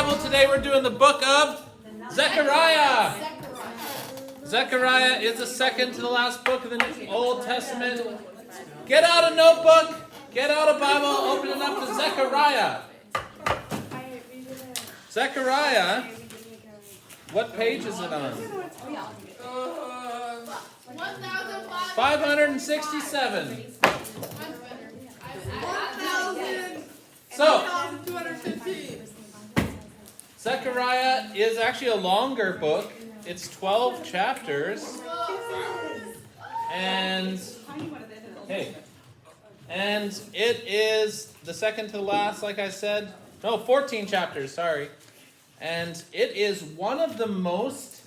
Bible, today we're doing the book of Zephaniah. Zephaniah is the second to the last book of the Old Testament. Get out a notebook, get out a Bible, open it up to Zephaniah. Zephaniah, what page is it on? 567. So, Zephaniah is actually a longer book. It's 12 chapters. And it is the second to the last, like I said. No, 14 chapters, sorry. And it is one of the most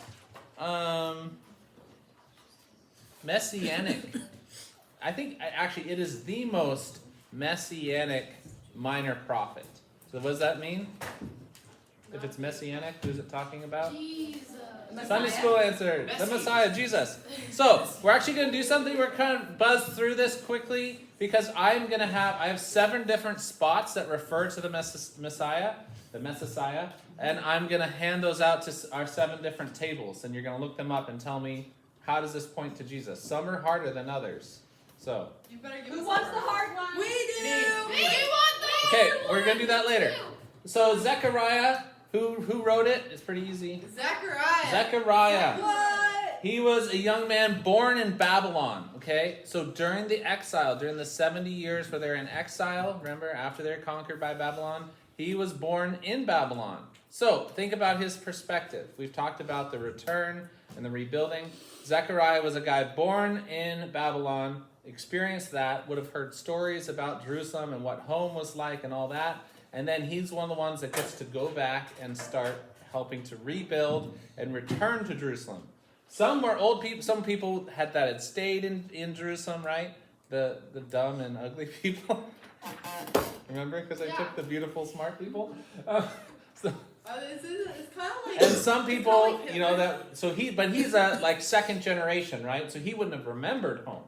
messianic. I think actually it is the most messianic minor prophet. So what does that mean? If it's messianic, who's it talking about? Jesus. Sunday school answer. The Messiah, Jesus. So we're actually going to do something. We're kind of buzz through this quickly because I have 7 different spots that refer to the Messiah, and I'm going to hand those out to our 7 different tables, and you're going to look them up and tell me, how does this point to Jesus? Some are harder than others. So. You better give Who wants the hard one? We do. We want the hard Okay, we're going to do that later. So Zephaniah, who wrote it? It's pretty easy. Zephaniah. What? He was a young man born in Babylon, okay? So during the exile, during the 70 years where they're in exile, remember, after they're conquered by Babylon, he was born in Babylon. So think about his perspective. We've talked about the return and the rebuilding. Zephaniah was a guy born in Babylon, experienced that, would have heard stories about Jerusalem and what home was like and all that. And then he's one of the ones that gets to go back and start helping to rebuild and return to Jerusalem. Some were old people. Some people had stayed in Jerusalem, right? The dumb and ugly people. Remember? Because I took the beautiful, smart people. It's kind of like. And some people, but he's a second generation, right? So he wouldn't have remembered home.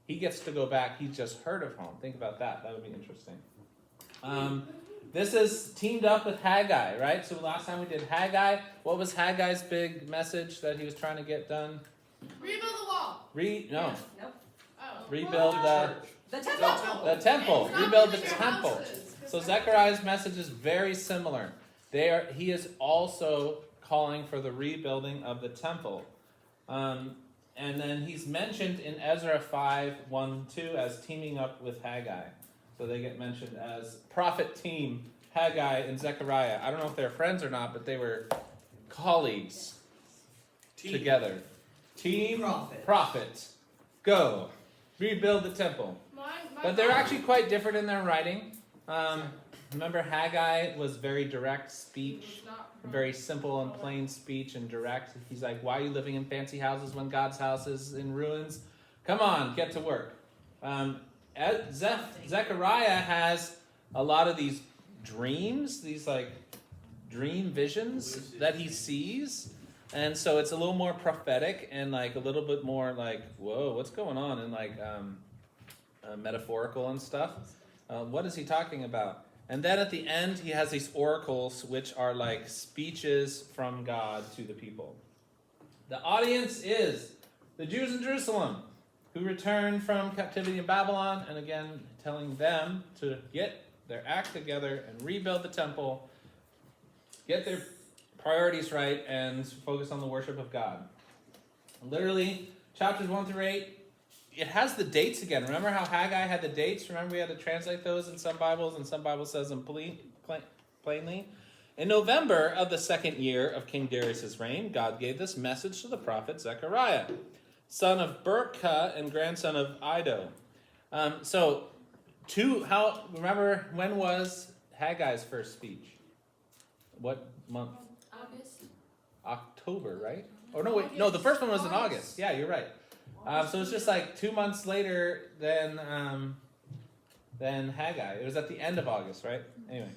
He gets to go back. He's just heard of home. Think about that. That would be interesting. This is teamed up with Haggai, right? So last time we did Haggai. What was Haggai's big message that he was trying to get done? Rebuild the wall. Nope. Rebuild The temple. the temple. Rebuild the temple. So Zechariah's message is very similar. He is also calling for the rebuilding of the temple. And then he's mentioned in Ezra 5:1-2 as teaming up with Haggai. So they get mentioned as prophet team, Haggai and Zechariah. I don't know if they're friends or not, but they were colleagues together. Team, prophet, go, rebuild the temple. But they're actually quite different in their writing. Remember, Haggai was very direct speech, very simple and plain speech and direct. He's like, why are you living in fancy houses when God's house is in ruins? Come on, get to work. Zechariah has a lot of these dreams, these dream visions that he sees. And so it's a little more prophetic and a little bit more whoa, what's going on? And metaphorical and stuff. What is he talking about? And then at the end, he has these oracles, which are speeches from God to the people. The audience is the Jews in Jerusalem, who returned from captivity in Babylon, and again, telling them to get their act together and rebuild the temple, get their priorities right, and focus on the worship of God. Literally, chapters 1-8, it has the dates again. Remember how Haggai had the dates? Remember we had to translate those in some Bibles, and some Bibles says them plainly? In November of the 2nd year of King Darius' reign, God gave this message to the prophet Zechariah, son of Berkah and grandson of Iddo. Remember, when was Haggai's first speech? What month? August. October, right? Oh, no, wait. No, the first one was in August. Yeah, you're right. So it's just 2 months later than Haggai. It was at the end of August, right? Anyway.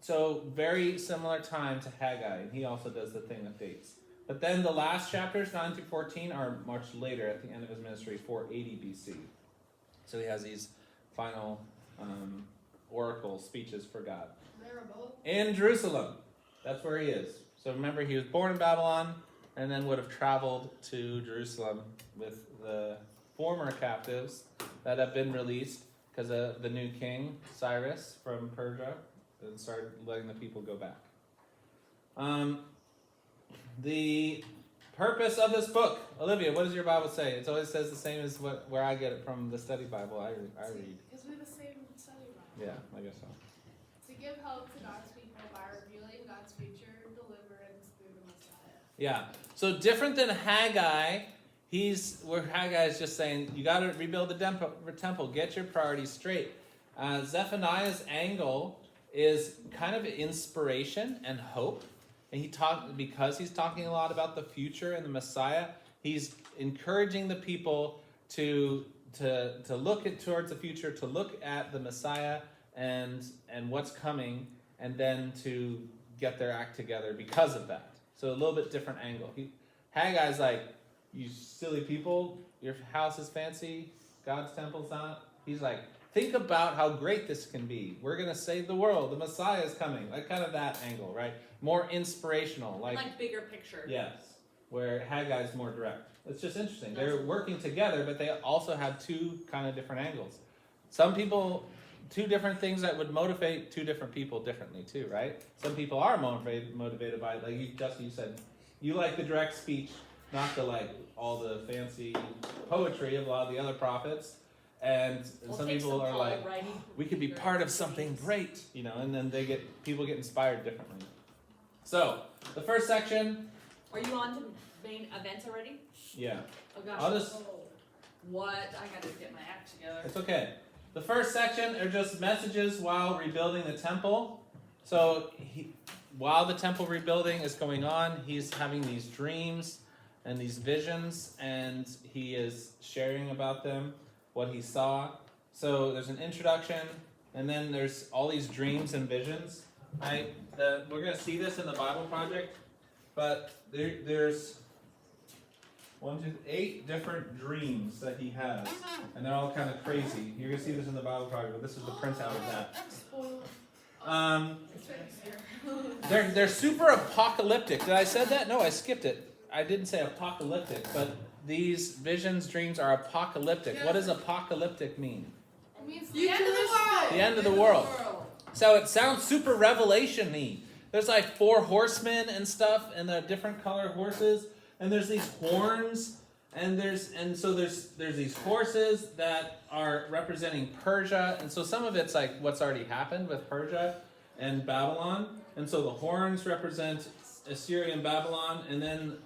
So very similar time to Haggai, and he also does the thing with dates. But then the last chapters, 9-14, are much later at the end of his ministry, 480 BC. So he has these final oracle speeches for God. In Jerusalem. That's where he is. So remember, he was born in Babylon and then would have traveled to Jerusalem with the former captives that have been released because of the new king, Cyrus, from Persia, and started letting the people go back. The purpose of this book. Olivia, what does your Bible say? It always says the same as where I get it from the study Bible I read. Because we're the same study Bible. Yeah, I guess so. To give hope to God's people by revealing God's future deliverance through the Messiah. Yeah. So different than Haggai, where Haggai is just saying, you got to rebuild the temple, get your priorities straight. Zephaniah's angle is kind of inspiration and hope. And because he's talking a lot about the future and the Messiah, he's encouraging the people to look towards the future, to look at the Messiah and what's coming, and then to get their act together because of that. So a little bit different angle. Haggai's like, you silly people, your house is fancy, God's temple's not. He's like, think about how great this can be. We're going to save the world. The Messiah is coming. Like kind of that angle, right? More inspirational. Like bigger picture. Yes. Where Haggai's more direct. It's just interesting. They're working together, but they also have two kind of different angles. Some people, two different things that would motivate two different people differently too, right? Some people are motivated by it. Like Justin, you said, you like the direct speech, not the all the fancy poetry of a lot of the other prophets. And some people are like, we could be part of something great, and then people get inspired differently. So, the first section. Are you on to main events already? Yeah. Oh gosh. I'll just. What? I gotta get my act together. It's okay. The first section are just messages while rebuilding the temple. So, while the temple rebuilding is going on, he's having these dreams and these visions, and he is sharing about them, what he saw. So there's an introduction, and then there's all these dreams and visions. We're going to see this in the Bible Project, but there's 8 different dreams that he has, and they're all kind of crazy. You're going to see this in the Bible Project, but this is the printout of that. They're super apocalyptic. Did I say that? No, I skipped it. I didn't say apocalyptic, but these visions, dreams are apocalyptic. What does apocalyptic mean? It means the end of the world. The end of the world. So it sounds super revelation-y. There's 4 horsemen and stuff, and they're different color horses, and there's these horns, and so there's these horses that are representing Persia, and so some of it's what's already happened with Persia and Babylon, and so the horns represent Assyria and Babylon, and then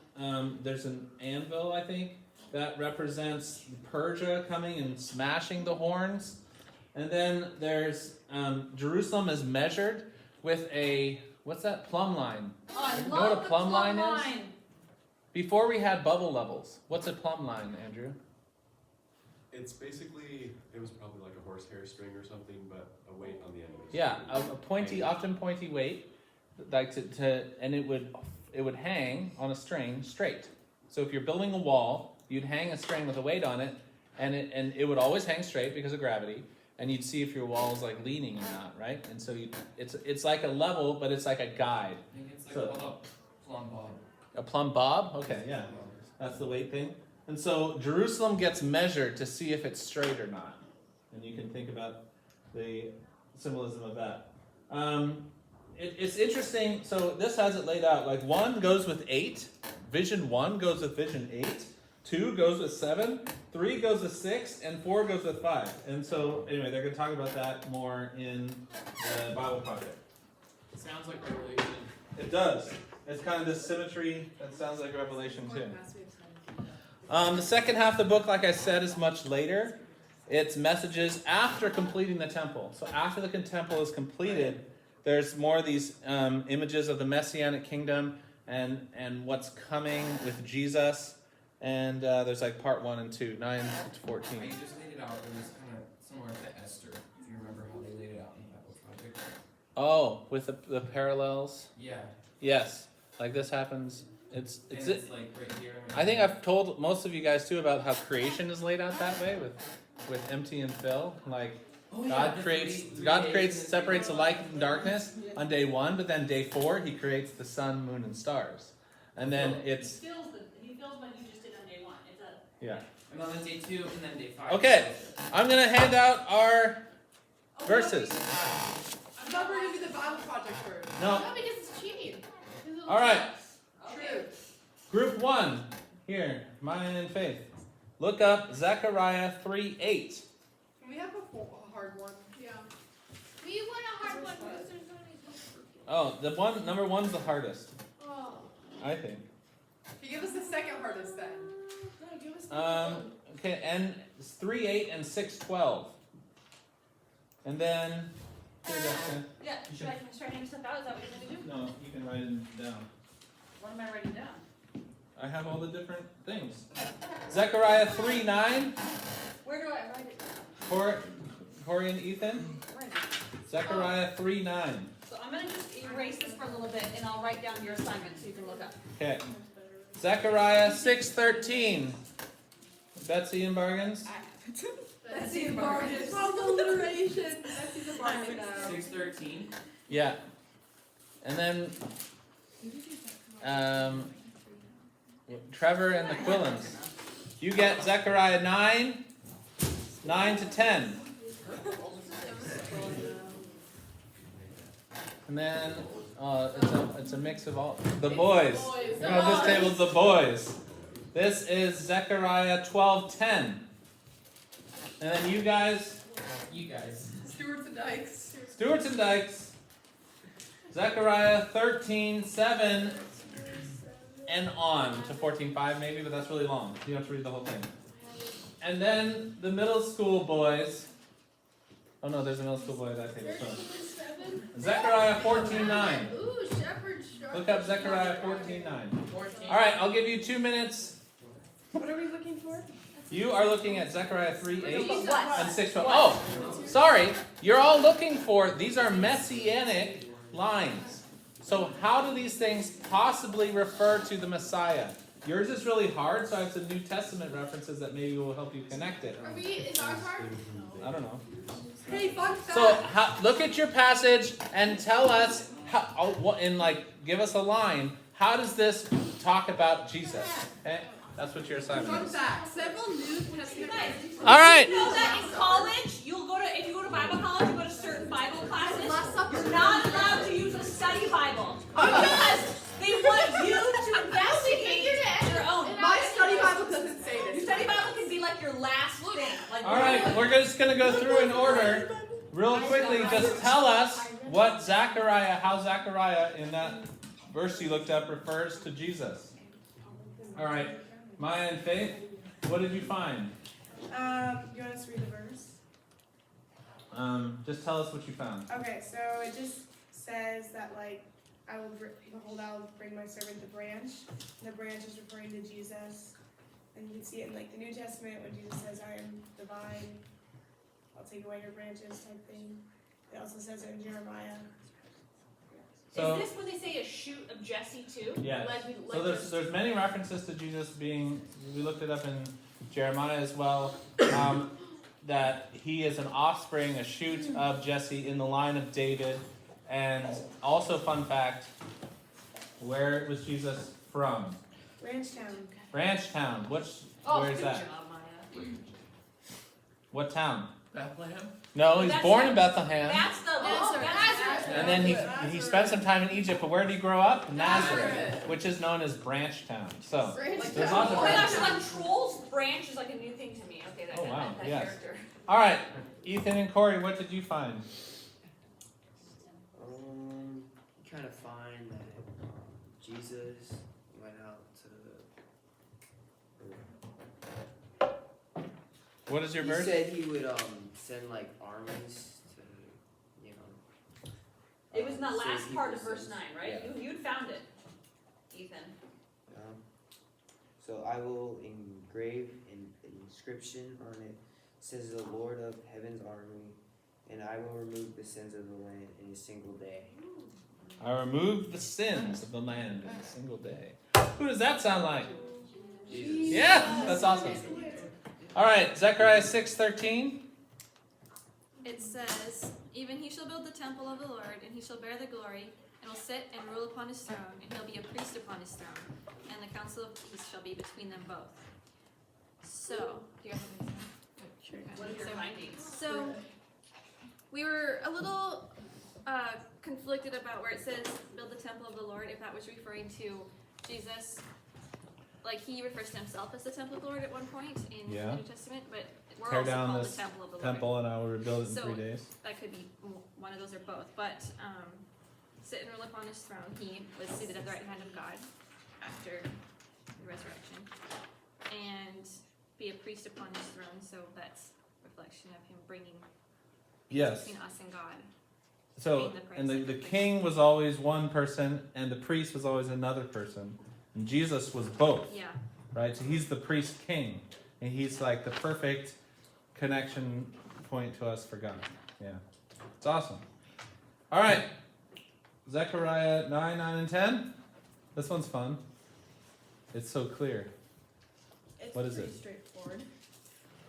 there's an anvil, I think, that represents Persia coming and smashing the horns. And then there's Jerusalem is measured with what's that, plumb line? Oh, I you love know what a the plumb line is? line. Before we had bubble levels, what's a plumb line, Andrew? It's basically, it was probably like a horsehair string or something, but a weight on the end of it. Yeah, a pointy, often pointy weight, and it would hang on a string straight. So if you're building a wall, you'd hang a string with a weight on it, and it would always hang straight because of gravity, and you'd see if your wall is leaning or not, right? And so it's like a level, but it's like a guide. I think it's So- a plumb bob. A plumb bob? Okay, yeah. That's the weight thing. And so Jerusalem gets measured to see if it's straight or not. And you can think about the symbolism of that. It's interesting. So this has it laid out. 1 goes with 8. Vision 1 goes with vision 8. 2 goes with 7. 3 goes with 6. And 4 goes with 5. And so, anyway, they're going to talk about that more in the Bible Project. It sounds like Revelation. It does. It's kind of this symmetry that sounds like Revelation too. The second half of the book, like I said, is much later. It's messages after completing the temple. So after the temple is completed, there's more of these images of the Messianic kingdom and what's coming with Jesus. And there's part 1 and 2, 9 to 14. I just laid it out. It was kind of similar to Esther, if you remember how they laid it out in the Bible Project. Oh, with the parallels? Yeah. Yes. This happens. It's right here. I think I've told most of you guys too about how creation is laid out that way with empty and fill. Oh, yeah, God the creates, three God days creates, and the separates the 3 light hours. and darkness on day 1, but then day 4 he creates the sun, moon, and stars, and then it's He feels what you just did on day 1. It's a yeah. And then day 2, and then day 5. Okay, I'm gonna hand out our Oh, verses. no, I thought we were gonna do the Bible project first. No, No, because it's cheating. all right. Okay. Group 1 here, Maya and Faith. Look up Zechariah 3:8. Can we have a hard one? Yeah. We want a hard one because there's only. Oh, the one number 1's the hardest, Oh. I think. Can you give us the second hardest then? No, give us the Okay, and it's 3:8 and 6:12. And then here you go, Ken. Yeah, should I start handing stuff out? Is that what you're going to do? No, you can write it down. What am I writing down? I have all the different things. Zechariah 3:9. Where do I write it down? Corey and Ethan. Where is it? Zechariah 3:9. So I'm going to just erase this for a little bit, and I'll write down your assignment so you can look up. Okay. Zechariah 6:13. Betsy and Bargains. That's the embargo. It's all the alliteration. That's the embargo now. 6:13. Yeah. And then Trevor and the Quillens. You get Zechariah 9 to 10. And then it's a mix of all the boys. You know, this table's the boys. This is Zechariah 12:10. And then you guys, Stewards and Dykes. Stewarts and Dykes, Zechariah 13:7 and on to 14:5 maybe, but that's really long. You have to read the whole thing. And then the middle school boys. Oh no, there's a middle school boy that table. Sorry. Zechariah 14:9. Ooh, shepherd shark. Look up Zechariah 14:9. 14. All right, I'll give you 2 minutes. What are we looking for? You are looking at Zechariah 3:8 What? and 6:12. Oh, sorry. You're all looking for, these are messianic lines. So how do these things possibly refer to the Messiah? Yours is really hard, so I have some New Testament references that maybe will help you connect it. Are we? Is ours hard? I don't know. Hey, fun fact. So look at your passage and tell us, give us a line. How does this talk about Jesus? Okay? That's what your assignment Fun is. fact. Several New Testament. All right. You know that in college, if you go to Bible college, you go to certain Bible classes, you're not allowed to use a study Bible. Because they want you to investigate your own. My study Bible doesn't say Your this. study Bible can be like your last thing. Like, All right, we're just going to go through in order. Real quickly, just tell us what how Zechariah in that verse you looked up refers to Jesus. All right, Maya and Faith, what did you find? You want us to read the verse? Just tell us what you found. Okay, so it just says that, like, behold, I will bring my servant the branch. And the branch is referring to Jesus. And you can see it in, like, the New Testament when Jesus says, I am the vine. I'll take away your branches type thing. It also says it in Jeremiah. So, is this when they say a shoot of Jesse too? yes. Like So there's many references to Jesus being, we looked it up in Jeremiah as well, that he is an offspring, a shoot of Jesse in the line of David. And also, fun fact, where was Jesus from? Branchtown. Branchtown. Where is good that? job, Maya. What town? Bethlehem. No, he's That's born it. in Bethlehem. That's the Nazareth. And then he spent some time in Egypt, but where did he grow up? Nazareth, which is known as Branchtown. So there's lots of Oh my gosh, branches. like Trolls branch is like a new thing to me. Okay, that, Oh, wow, that yes. character. All right, Ethan and Corey, what did you find? You kind of find that Jesus went out to. What is your He verse? said he would send like armies to, you know. It was in the save last part of people's verse sins. 9, right? Yeah. You'd found it, Ethan. So I will engrave an inscription on it. Says the Lord of Heaven's army, and I will remove the sins of the land in a single day. I removed the sins of the land in a single day. Who does that sound like? Jesus. Yeah, that's awesome. All right, Zechariah 6:13. it says, "Even he shall build the temple of the Lord, and he shall bear the glory, and will sit and rule upon his throne, and he'll be a priest upon his throne, and the council of peace shall be between them both." So, do you guys have anything? Sure. What are your findings? So, we were a little conflicted about where it says, "Build the temple of the Lord," if that was referring to Jesus. Like, he refers to himself as the temple of the Lord at one point in the New Testament, but we're Tear also down called this the temple of the Lord. temple and I will rebuild it in So, 3 days. That could be one of those or both. But sit and rule upon his throne. He was seated at the right hand of God after the resurrection. And be a priest upon his throne. So that's a reflection of him bringing Yes. between us and God. So, and the king was always one person, and the priest was always another person. And Jesus was both. Yeah. Right? So he's the priest king. And he's like the perfect connection point to us for God. Yeah. It's awesome. All right. Zephaniah 9, 9, and 10. This one's fun. It's so clear. It's What is pretty it? straightforward.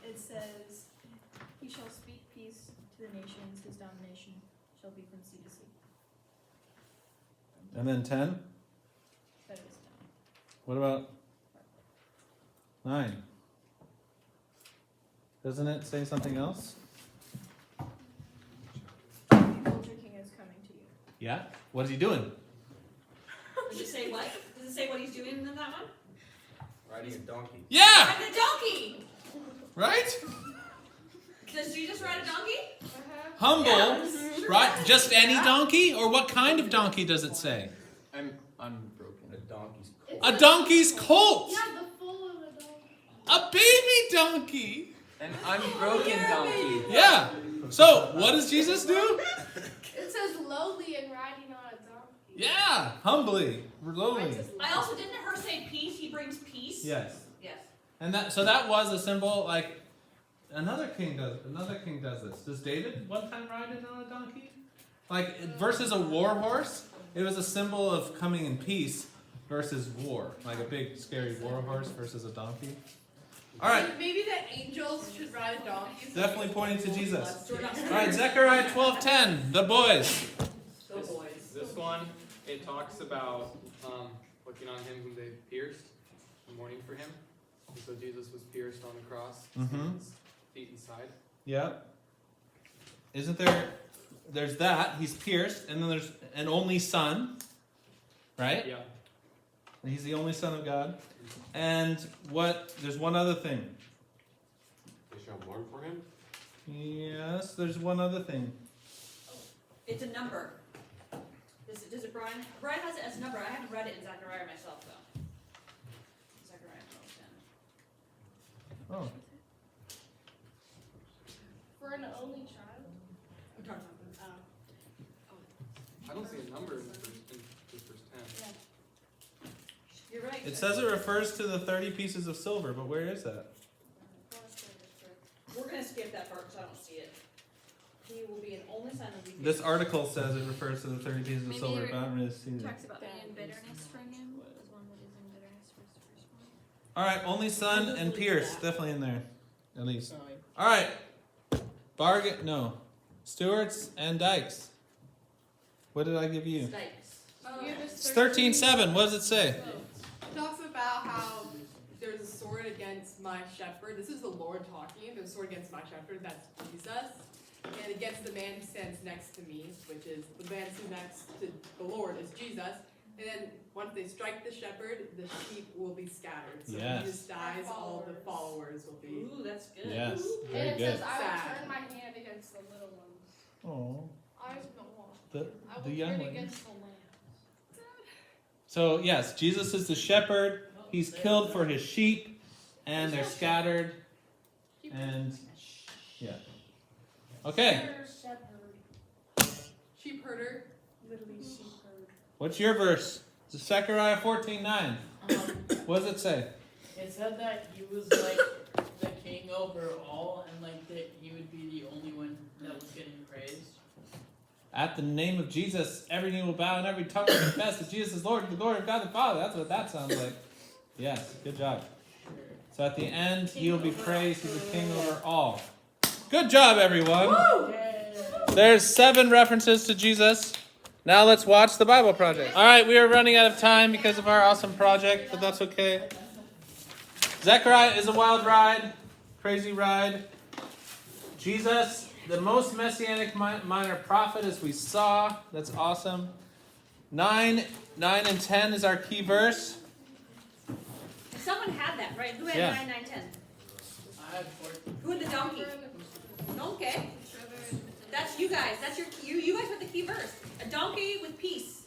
It says, "He shall speak peace to the nations, his domination shall be from sea to sea." And then 10. That is done. What about 9? Doesn't it say something else? Behold, your king is coming to you. Yeah. What is he doing? Does it say what? Does it say what he's doing in that one? Riding a donkey. Yeah. Ride the donkey! Right? Does Jesus ride a donkey? Humble. Right? Just any donkey? Or what kind of donkey does it say? I'm unbroken. A donkey's A donkey's colt. Yeah, the full of a dog. A baby donkey. An unbroken donkey. Yeah. So, what does Jesus do? It says lowly and riding on a donkey. Yeah. Humbly. Lowly. I also didn't her say peace? He brings peace? Yes. Yes. And that was a symbol, like another king does this. Does David one time ride in on a donkey? Like versus a war horse, it was a symbol of coming in peace versus war. Like a big scary war horse versus a donkey. All right. Maybe the angels should ride a donkey. Definitely pointing to Jesus. All right, Zechariah 12:10. The boys. The boys. This one, it talks about looking on him whom they pierced, and mourning for him. And so Jesus was pierced on the cross, his feet and side. Yeah. Isn't there? There's that. He's pierced, and then there's an only son. Right? Yeah. And he's the only son of God. And there's one other thing. They shall mourn for him? Yes, there's one other thing. It's a number. Does it, Brian? Brian has it as a number. I haven't read it in Zechariah myself, though. Zechariah 12:10. Oh. For an only child. I'm talking about I don't see a number in verse 10. You're right. It says it refers to the 30 pieces of silver, but where is that? We're going to skip that part because I don't see it. He will be an only son of the This article says it refers to the 30 pieces of Maybe silver, it but I don't really see it. Talks about being in bitterness for him. There's one that is in bitterness for his firstborn. All right, only son and Pierce, definitely in there, at least. All right, Stewarts and Dykes. What did I give you? It's 13:7. What does it say? It talks about how there's a sword against my shepherd. This is the Lord talking. There's a sword against my shepherd. That's Jesus. And against the man who stands next to me, which is the man who's next to the Lord is Jesus. And then once they strike the shepherd, the sheep will be scattered. So when Jesus dies, all the followers will be. Ooh, that's good. Yes, And very it good. says, I will Sad. turn my hand against the little ones. Oh, I will not. I will the young turn ones. against the lambs. So yes, Jesus is the shepherd. He's killed for his sheep, and they're scattered. And yeah. Okay. Sheep herder. Literally sheep herd. What's your verse? It's Zechariah 14:9. What does it say? It said that he was like the king over all, and like that he would be the only one that was getting praised. At the name of Jesus, every knee will bow and every tongue will confess that Jesus is Lord to the glory of God the Father. That's what that sounds like. Yes, good job. So at the end, he will be praised. He's a king over all. Good job, everyone. Yay. There's 7 references to Jesus. Now let's watch the Bible Project. All right, we are running out of time because of our awesome project, but that's okay. Zechariah is a wild ride, crazy ride. Jesus, the most messianic minor prophet, as we saw. That's awesome. 9 and 10 is our key verse. Someone had that, right? Who had Yeah. 9, 9, 10? I had 14. Who had the donkey? Okay. That's you guys. That's you guys with the key verse. A donkey with peace.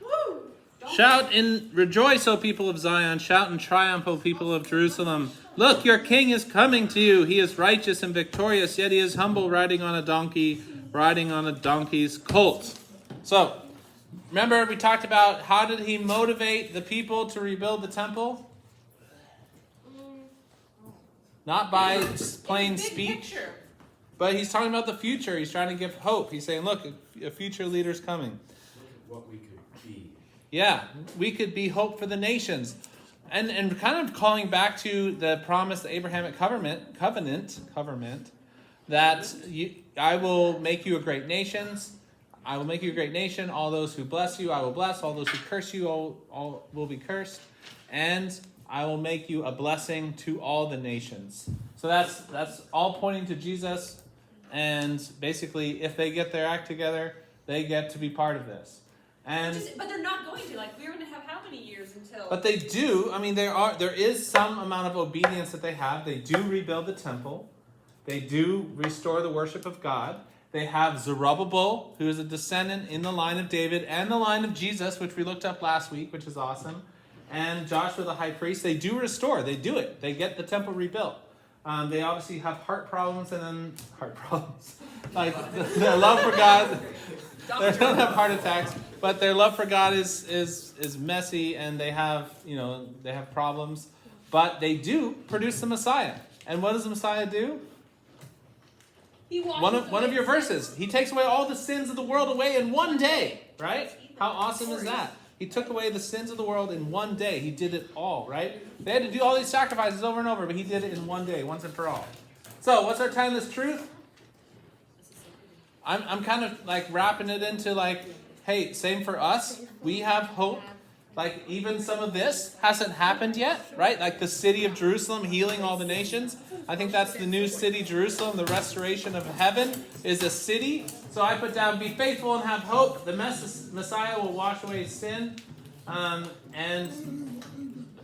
Woo! Donkey. Shout and rejoice, O people of Zion. Shout and triumph, O people of Jerusalem. Look, your king is coming to you. He is righteous and victorious, yet he is humble, riding on a donkey's colt. So, remember we talked about how did he motivate the people to rebuild the temple? Not by plain Big speech, picture. but he's talking about the future. He's trying to give hope. He's saying, look, a future leader's coming. What we could be. Yeah, we could be hope for the nations. And kind of calling back to the promise, the Abrahamic covenant, that I will make you a great nation. I will make you a great nation. All those who bless you, I will bless. All those who curse you, all will be cursed. And I will make you a blessing to all the nations. So that's all pointing to Jesus. And basically, if they get their act together, they get to be part of this. But they're not going to. Like, we're going to have how many years until? But they do. I mean, there is some amount of obedience that they have. They do rebuild the temple. They do restore the worship of God. They have Zerubbabel, who is a descendant in the line of David and the line of Jesus, which we looked up last week, which is awesome. And Joshua the high priest. They do restore. They do it. They get the temple rebuilt. They obviously have heart problems and then heart problems. Like their love for God. They don't have heart attacks, but their love for God is messy, and they have problems. But they do produce the Messiah. And what does the Messiah do? One of your verses. He takes away all the sins of the world away in one day, right? How awesome is that? He took away the sins of the world in one day. He did it all, right? They had to do all these sacrifices over and over, but he did it in one day, once and for all. So, what's our timeless truth? I'm kind of like wrapping it into like, hey, same for us. We have hope. Like even some of this hasn't happened yet, right? Like the city of Jerusalem healing all the nations. I think that's the new city, Jerusalem. The restoration of heaven is a city. So I put down, be faithful and have hope. The Messiah will wash away sin. And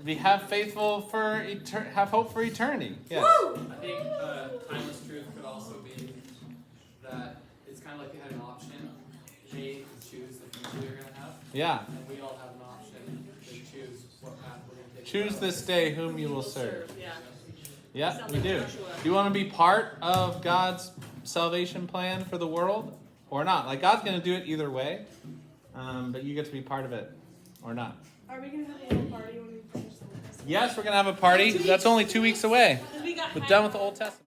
we have hope for eternity. Yes. I think timeless truth could also be that it's kind of like they had an option. They could choose the future they're going to have. Yeah. And we all have an option to choose what path we're going to take. Choose this day whom you will serve. Yeah. Yeah, we do. Do you want to be part of God's salvation plan for the world or not? Like God's going to do it either way, but you get to be part of it or not. Are we going to have a little party when we finish the Old Testament? Yes, we're going to have a party. That's only 2 weeks away. We're done with the Old Testament.